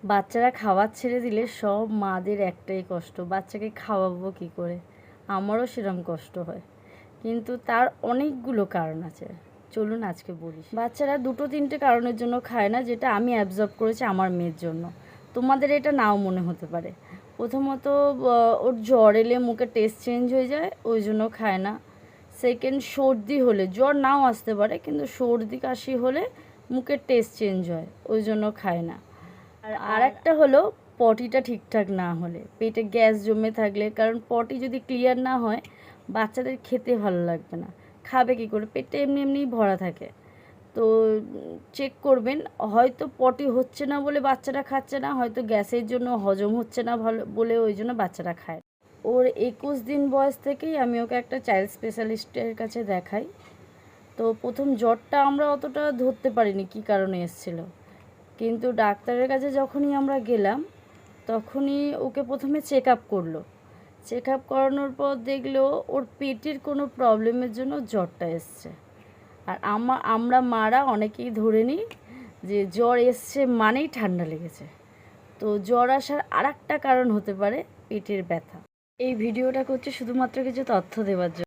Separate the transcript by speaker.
Speaker 1: বাচ্চারা খাবার ছেড়ে দিলে সব মাদের একটাই কষ্ট, বাচ্চাকে খাওয়াবো কী করে। আমারও সেরকম কষ্ট হয়, কিন্তু তার অনেকগুলো কারণ আছে। চলুন আজকে বলি। বাচ্চারা দুটো তিনটে কারণের জন্য খায় না, যেটা আমি অ্যাবজর্ব করেছি আমার মেয়ের জন্য। তোমাদের এটা নাও মনে হতে পারে। প্রথমত, ওর জ্বর এলে মুখের টেস্ট চেঞ্জ হয়ে যায়, ওই জন্য খায় না। সেকেন্ড, সর্দি হলে, জ্বর নাও আসতে পারে কিন্তু সর্দি কাশি হলে মুখের টেস্ট চেঞ্জ হয়, ওই জন্য খায় না। আর একটা হলো পটিটা ঠিকঠাক না হলে, পেটে গ্যাস জমে থাকলে। কারণ পটি যদি ক্লিয়ার না হয় বাচ্চাদের খেতে ভালো লাগবে না, খাবে কী করে, পেটটা এমনি এমনিই ভরা থাকে। তো চেক করবেন, হয়তো পটি হচ্ছে না বলে বাচ্চারা খাচ্ছে না, হয়তো গ্যাসের জন্য হজম হচ্ছে না ভালো বলে ওই জন্য বাচ্চারা খায়। ওর 21 দিন বয়স থেকেই আমি ওকে একটা চাইল্ড স্পেশালিস্টের কাছে দেখাই। তো প্রথম জ্বরটা আমরা অতটা ধরতে পারিনি কী কারণে এসেছিলো, কিন্তু ডাক্তারের কাছে যখনই আমরা গেলাম তখনই ওকে প্রথমে চেক আপ করলো। চেক আপ করানোর পর দেখলো ওর পেটের কোনো প্রবলেমের জন্য জ্বরটা এসছে। আর আমরা মারা অনেকেই ধরে নিই যে জ্বর এসছে মানেই ঠান্ডা লেগেছে। তো জ্বর আসার আরেকটা কারণ হতে পারে পেটের ব্যথা। এই ভিডিওটা করছি শুধুমাত্র কিছু তথ্য দেওয়ার জন্য।